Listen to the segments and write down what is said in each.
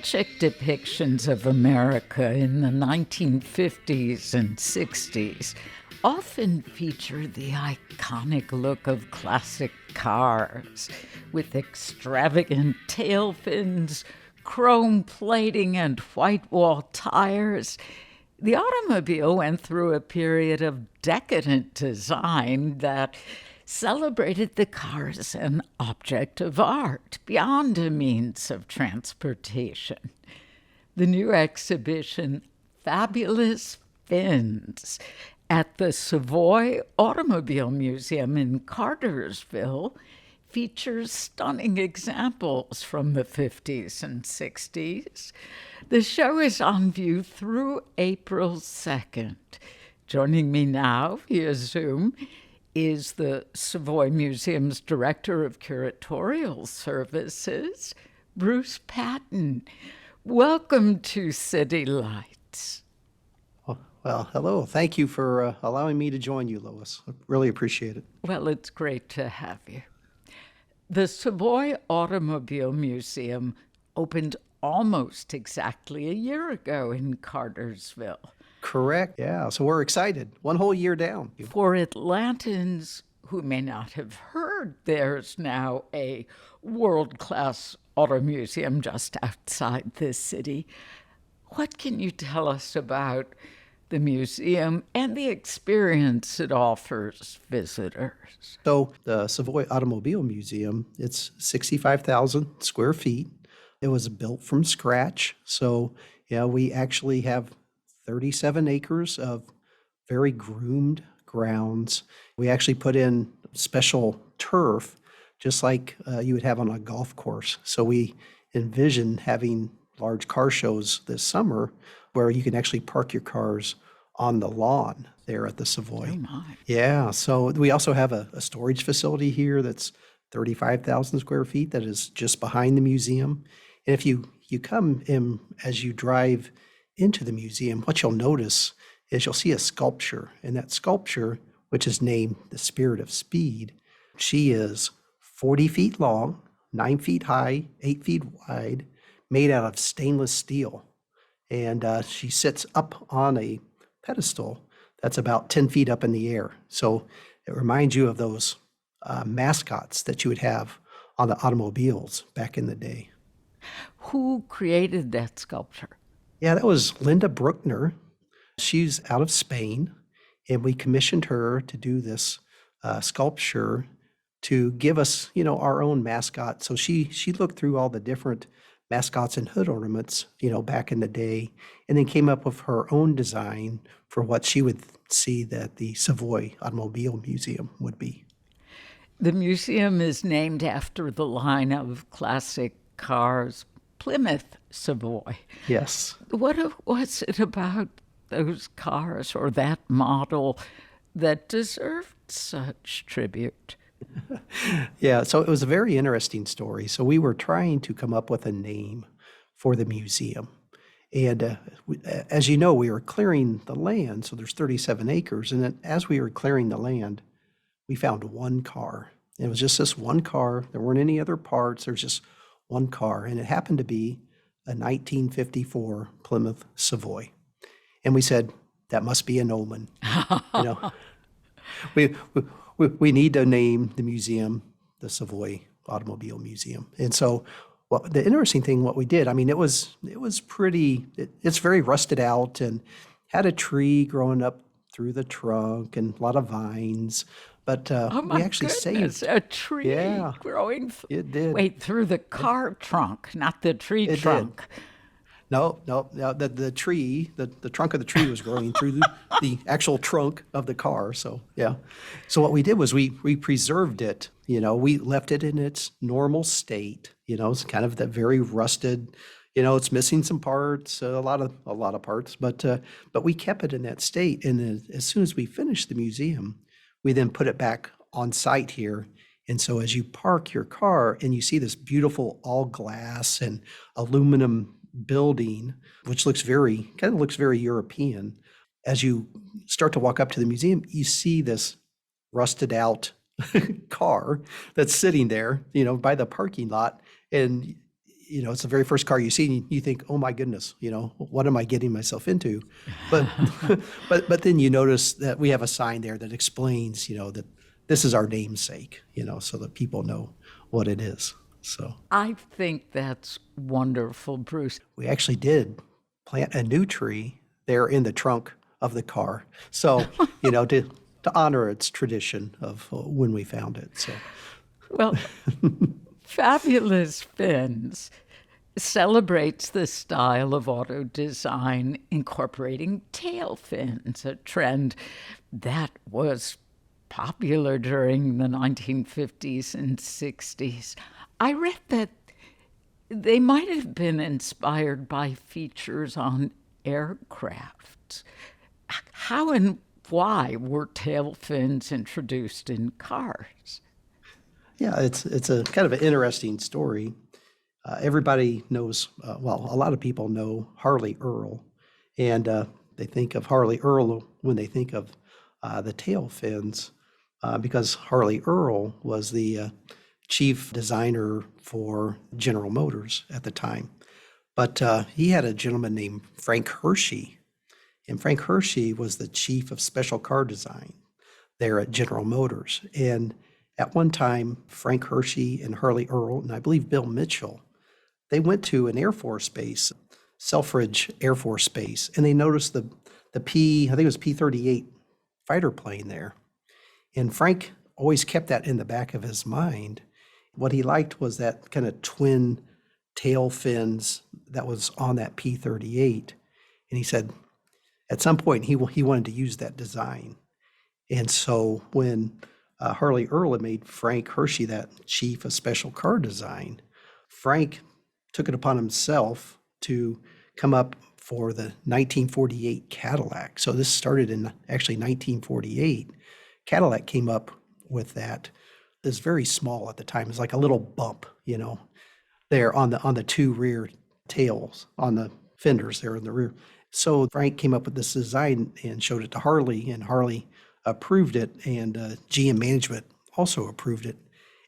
Object depictions of America in the 1950s and 60s often feature the iconic look of classic cars with extravagant tail fins, chrome plating, and white wall tires. The automobile went through a period of decadent design that celebrated the car as an object of art beyond a means of transportation. The new exhibition, Fabulous Fins, at the Savoy Automobile Museum in Cartersville, features stunning examples from the 50s and 60s. The show is on view through April 2nd. Joining me now via Zoom is the Savoy Museum's Director of Curatorial Services, Bruce Patton. Welcome to City Lights. Well, hello. Thank you for allowing me to join you, Lois. I really appreciate it. Well, it's great to have you. The Savoy Automobile Museum opened almost exactly a year ago in Cartersville. Correct. Yeah. So we're excited. One whole year down. For Atlantans who may not have heard, there's now a world-class auto museum just outside this city. What can you tell us about the museum and the experience it offers visitors? So the Savoy Automobile Museum, it's 65,000 square feet. It was built from scratch. So yeah, we actually have 37 acres of very groomed grounds. We actually put in special turf, just like you would have on a golf course. So we envision having large car shows this summer where you can actually park your cars on the lawn there at the Savoy. Oh my. Yeah, so we also have a storage facility here that's 35,000 square feet that is just behind the museum. And if you come in as you drive into the museum, what you'll notice is you'll see a sculpture, and that sculpture, which is named the Spirit of Speed, she is 40 feet long, 9 feet high, 8 feet wide, made out of stainless steel. And she sits up on a pedestal that's about 10 feet up in the air. So it reminds you of those mascots that you would have on the automobiles back in the day. Who created that sculpture? Yeah, that was Linda Bruckner. She's out of Spain, and we commissioned her to do this sculpture to give us, our own mascot. So she looked through all the different mascots and hood ornaments, back in the day, and then came up with her own design for what she would see that the Savoy Automobile Museum would be. The museum is named after the line of classic cars, Plymouth Savoy. Yes. What was it about those cars or that model that deserved such tribute? Yeah, so it was a very interesting story. So we were trying to come up with a name for the museum. And as you know, we were clearing the land, so there's 37 acres. And then as we were clearing the land, we found one car. And it was just this one car. There weren't any other parts. There's just one car. And it happened to be a 1954 Plymouth Savoy. And we said, that must be an omen. We need to name the museum the Savoy Automobile Museum. And so the interesting thing, what we did, it was pretty, it's very rusted out and had a tree growing up through the trunk and a lot of vines. But we actually saved a tree growing. It did. Wait, through the car trunk, not the tree trunk. Did. No, the tree, the trunk of the tree was growing through the actual trunk of the car. So, yeah. So what we did was we preserved it. We left it in its normal state. It's kind of that very rusted, it's missing some parts, a lot of parts, but we kept it in that state. And then as soon as we finished the museum, we then put it back on site here. And so as you park your car and you see this beautiful all glass and aluminum building, which looks very European. As you start to walk up to the museum, you see this rusted out car that's sitting there, by the parking lot. And it's the very first car you see, and you think, oh my goodness, what am I getting myself into? But but then you notice that we have a sign there that explains, that this is our namesake, so that people know what it is. So I think that's wonderful, Bruce. we actually did plant a new tree there in the trunk of the car. So, to honor its tradition of when we found it. So, Well, Fabulous Fins celebrates the style of auto design incorporating tail fins, a trend that was popular during the 1950s and 60s. I read that they might have been inspired by features on aircraft. How and why were tail fins introduced in cars? yeah, it's a kind of an interesting story. Everybody knows, a lot of people know Harley Earl, and they think of Harley Earl when they think of the tail fins, because Harley Earl was the chief designer for General Motors at the time. But he had a gentleman named Frank Hershey, and Frank Hershey was the chief of special car design there at General Motors. And at one time, Frank Hershey and Harley Earl, and I believe Bill Mitchell, they went to an Air Force base, Selfridge Air Force Base, and they noticed the I think it was P-38 fighter plane there. And Frank always kept that in the back of his mind. What he liked was that kind of twin tail fins that was on that P-38. And he said at some point he wanted to use that design. And so when Harley Earl had made Frank Hershey that chief of special car design, Frank took it upon himself to come up for the 1948 Cadillac. So this started in actually 1948. Cadillac came up with that. It was very small at the time. It was like a little bump, there on the two rear tails, on the fenders there in the rear. So Frank came up with this design and showed it to Harley, and Harley approved it, and GM management also approved it.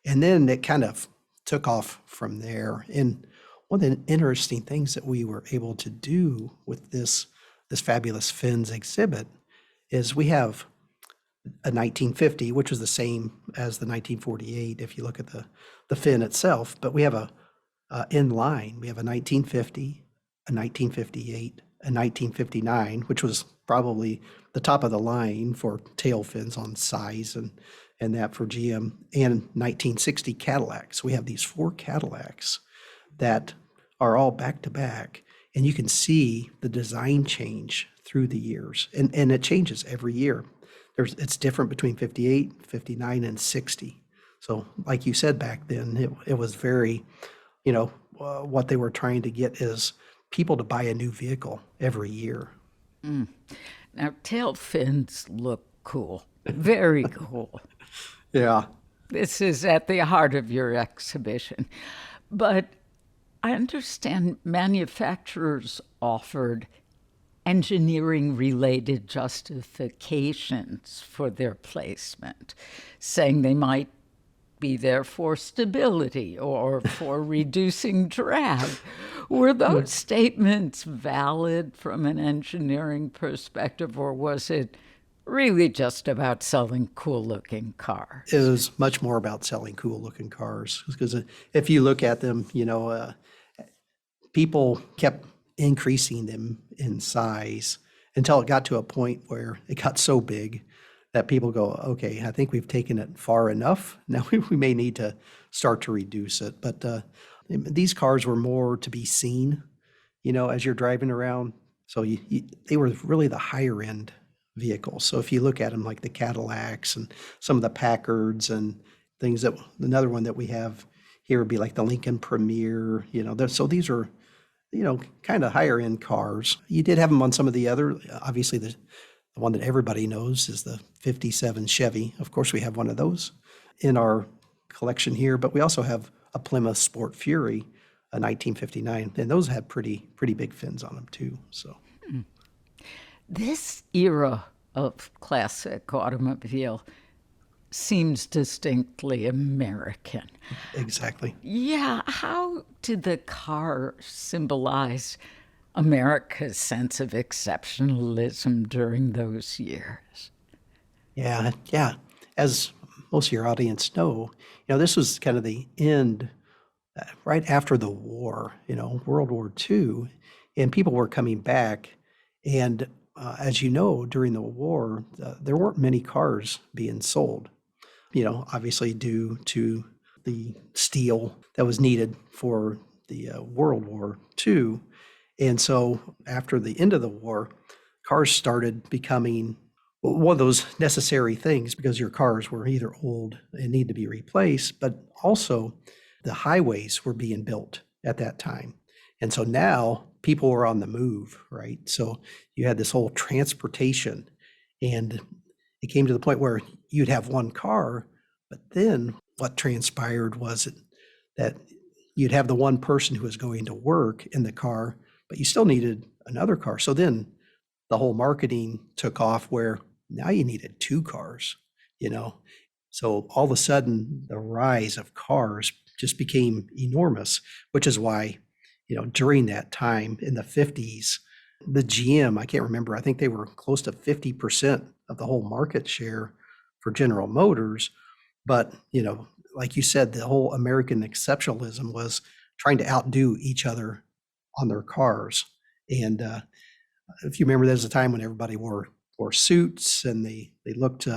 And then it kind of took off from there. And one of the interesting things that we were able to do with this Fabulous Fins exhibit is we have a 1950, which was the same as the 1948 if you look at the fin itself, but we have in line, we have a 1950, a 1958, a 1959, which was probably the top of the line for tail fins on size and that for GM, and 1960 Cadillacs. We have these 4 Cadillacs that are all back to back, and you can see the design change through the years, and it changes every year. It's different between 58, 59, and 60. So like you said back then, it was very, what they were trying to get is people to buy a new vehicle every year. Now, tail fins look cool, very cool. Yeah. This is at the heart of your exhibition. But I understand manufacturers offered engineering-related justifications for their placement, saying they might be there for stability or for reducing drag. Were those statements valid from an engineering perspective, or was it really just about selling cool-looking cars? It was much more about selling cool-looking cars, because if you look at them, people kept increasing them in size until it got to a point where it got so big that people go, okay, I think we've taken it far enough. Now we may need to start to reduce it. But these cars were more to be seen, as you're driving around. So they were really the higher end vehicles. So if you look at them like the Cadillacs and some of the Packards and things, another one that we have here would be like the Lincoln Premier, so these are, kind of higher end cars. You did have them on some of the other, obviously the one that everybody knows is the 57 Chevy. Of course, we have one of those in our collection here, but we also have a Plymouth Sport Fury, a 1959, and those had pretty big fins on them too. So, This era of classic automobile seems distinctly American. Exactly. Yeah, how did the car symbolize America's sense of exceptionalism during those years? Yeah, yeah. As most of your audience know, this was kind of the end right after the war, World War II, and people were coming back. And as you know, during the war, there weren't many cars being sold, obviously due to the steel that was needed for the World War II. And so after the end of the war, cars started becoming one of those necessary things because your cars were either old and need to be replaced, but also the highways were being built at that time. And so now people were on the move, right? So you had this whole transportation, and it came to the point where you'd have one car, but then what transpired was that you'd have the one person who was going to work in the car, but you still needed another car. So then the whole marketing took off where now you needed two cars, you know. So all of a sudden, the rise of cars just became enormous, which is why, during that time in the 50s, the GM, I can't remember, I think they were close to 50% of the whole market share for General Motors. But, like you said, the whole American exceptionalism was trying to outdo each other on their cars. And if you remember, there's a time when everybody wore suits and they looked,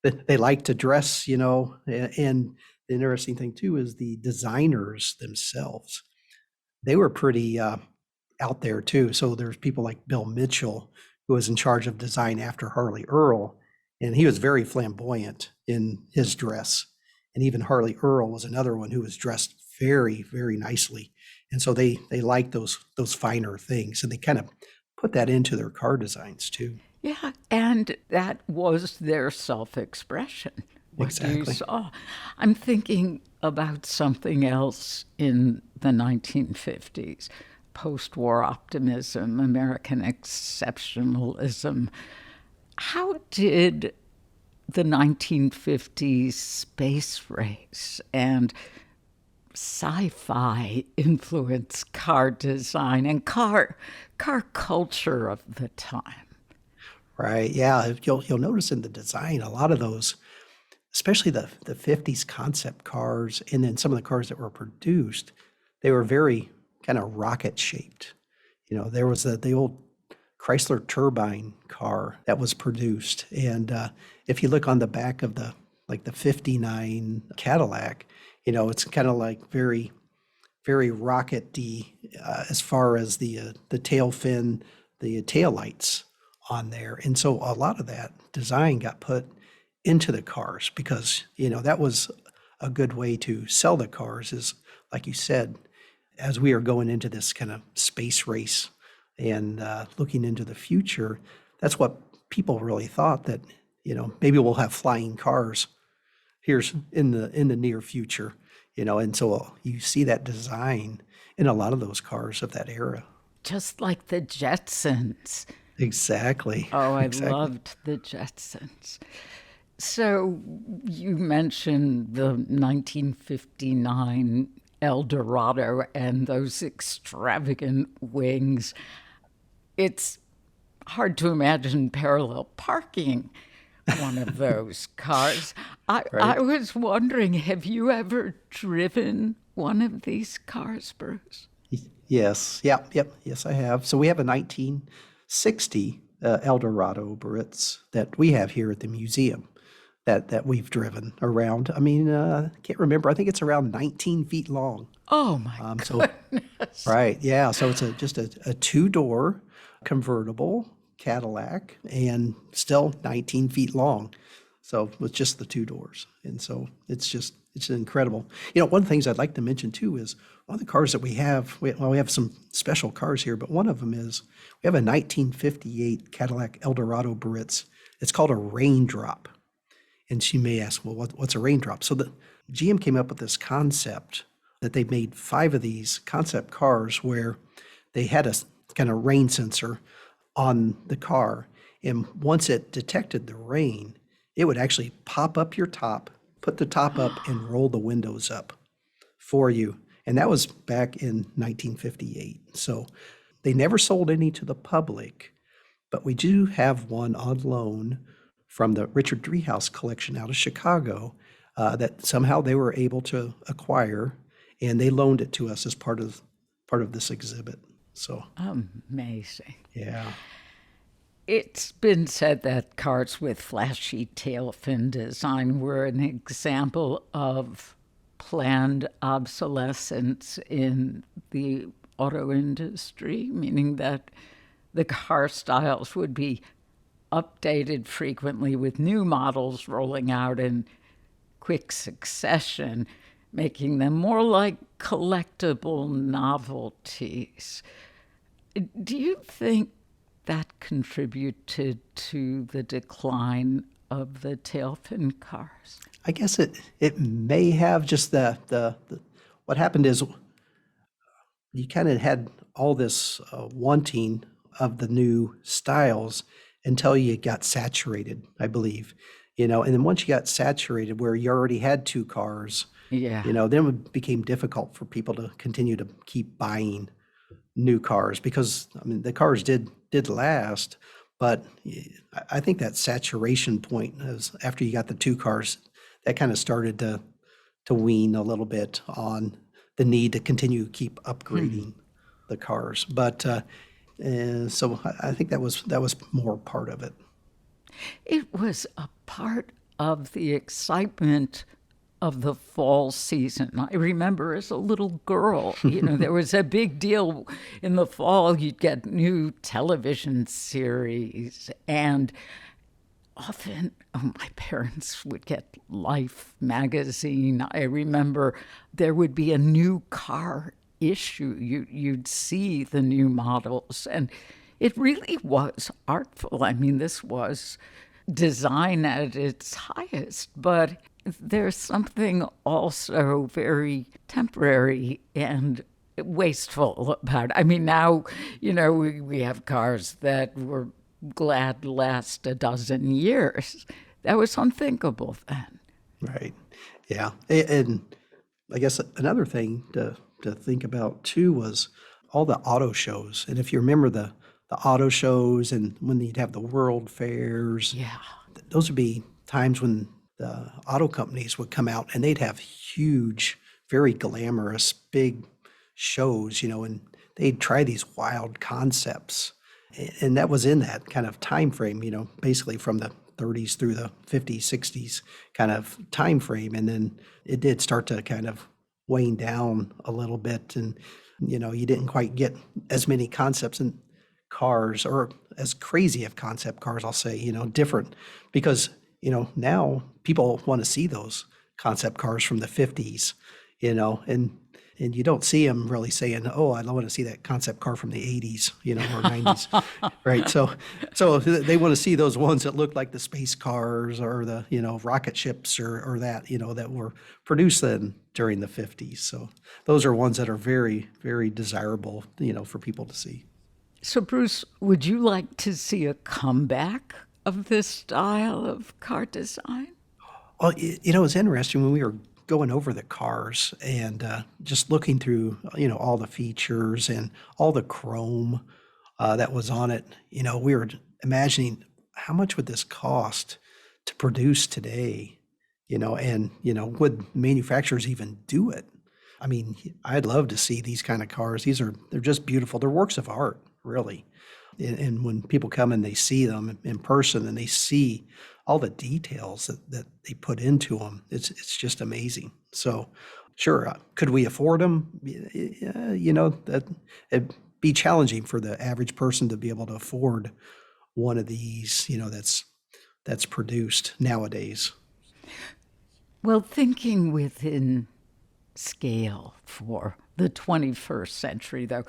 they liked to dress, and the interesting thing too is the designers themselves. They were pretty out there too. So there's people like Bill Mitchell, who was in charge of design after Harley Earl, and he was very flamboyant in his dress. And even Harley Earl was another one who was dressed very, very nicely. And so they liked those finer things, and they kind of put that into their car designs too. Yeah, and that was their self-expression, what you Exactly. saw. I'm thinking about something else in the 1950s, post-war optimism, American exceptionalism. How did the 1950s space race and sci-fi influence car design and car culture of the time? Right. Yeah. You'll notice in the design, a lot of those, especially the 50s concept cars, and then some of the cars that were produced, they were very kind of rocket shaped. There was the old Chrysler turbine car that was produced. And if you look on the back of the 59 Cadillac, it's kind of like very, very rockety as far as the tail fin, the tail lights on there. And so a lot of that design got put into the cars because, that was a good way to sell the cars is, like you said, as we are going into this kind of space race and looking into the future, that's what people really thought that, maybe we'll have flying cars here's in the near future, and so you see that design in a lot of those cars of that era. Just like the Jetsons. Exactly. Oh, I Exactly. loved the Jetsons. So you mentioned the 1959 Eldorado and those extravagant wings. It's hard to imagine parallel parking one of those cars. I Right. was wondering, have you ever driven one of these cars, Bruce? Yes. Yep. Yep. Yes, I have. So we have a 1960 Eldorado Baritz that we have here at the museum that we've driven around. I mean, can't remember. I think it's around 19 feet long. Oh my So goodness. right, yeah. So it's just a two-door convertible Cadillac and still 19 feet long. So with just the two doors. And so it's incredible. One of the things I'd like to mention too is one of the cars that we have, we have some special cars here, but one of them is we have a 1958 Cadillac Eldorado Baritz. It's called a Raindrop. And she may ask, well, what's a raindrop? So the GM came up with this concept that they made 5 of these concept cars where they had a kind of rain sensor on the car. And once it detected the rain, it would actually pop up your top, put the top up, and roll the windows up for you. And that was back in 1958. So they never sold any to the public, but we do have one on loan from the Richard Driehaus collection out of Chicago that somehow they were able to acquire, and they loaned it to us as part of this exhibit. So amazing. yeah. It's been said that cars with flashy tail fin design were an example of planned obsolescence in the auto industry, meaning that the car styles would be updated frequently with new models rolling out in quick succession, making them more like collectible novelties. Do you think that contributed to the decline of the tail fin cars? I guess it may have. Just the what happened is you kind of had all this wanting of the new styles until you got saturated, I believe, and then once you got saturated where you already had two cars, Yeah. then it became difficult for people to continue to keep buying new cars, because I mean the cars did last, but I think that saturation point is after you got the two cars, that kind of started to wean a little bit on the need to continue to keep upgrading the cars. But so I think that was more part of it. It was a part of the excitement of the fall season. I remember as a little girl, there was a big deal in the fall. You'd get new television series, and often my parents would get Life magazine. I remember there would be a new car issue. You'd see the new models, and it really was artful. I mean, this was design at its highest, but there's something also very temporary and wasteful about it. I mean, now, we have cars that we're glad last a dozen years. That was unthinkable then. Right. Yeah. And I guess another thing to think about too was all the auto shows. And if you remember the auto shows and when you'd have the world fairs, Yeah. those would be times when the auto companies would come out and they'd have huge, very glamorous, big shows, and they'd try these wild concepts. And that was in that kind of time frame, basically from the 30s through the 50s, 60s kind of time frame. And then it did start to kind of wane down a little bit. And, you didn't quite get as many concepts in cars, or as crazy of concept cars, I'll say, different, because, now people want to see those concept cars from the 50s, and you don't see them really saying, oh, I want to see that concept car from the 80s, or 90s, right? So they want to see those ones that look like the space cars or the, rocket ships or that, that were produced then during the 50s. So those are ones that are very, very desirable, for people to see. So, Bruce, would you like to see a comeback of this style of car design? Well, it's interesting when we were going over the cars and just looking through, all the features and all the chrome that was on it. We were imagining how much would this cost to produce today, and, would manufacturers even do it? I mean, I'd love to see these kind of cars. They're just beautiful. They're works of art, really. And when people come and they see them in person and they see all the details that they put into them, it's just amazing. So, sure, could we afford them? That it'd be challenging for the average person to be able to afford one of these, that's produced nowadays. Well, thinking within scale for the 21st century, though,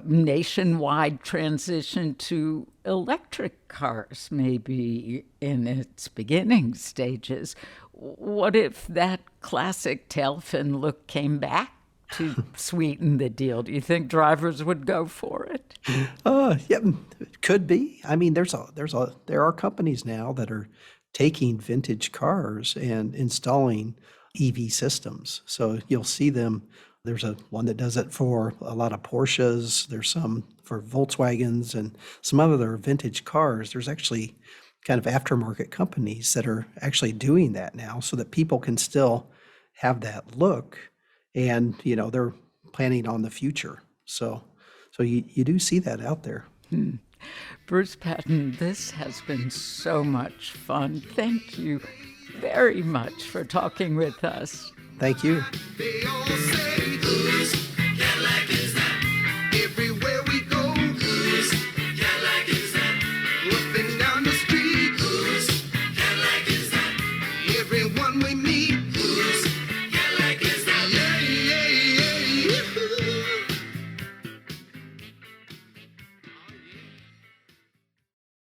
nationwide transition to electric cars may be in its beginning stages. What if that classic tail fin look came back to sweeten the deal? Do you think drivers would go for it? Yeah, it could be. I mean, there are companies now that are taking vintage cars and installing EV systems. So you'll see them. There's one that does it for a lot of Porsches. There's some for Volkswagens and some other vintage cars. There's actually kind of aftermarket companies that are actually doing that now so that people can still have that look, and they're planning on the future. So you do see that out there. Bruce Patton, this has been so much fun. Thank you very much for talking with us. Thank you. They all say, who's Cadillac is that? Everywhere we go, who's Cadillac is that? Up and down the street, who's Cadillac is that? Everyone we meet,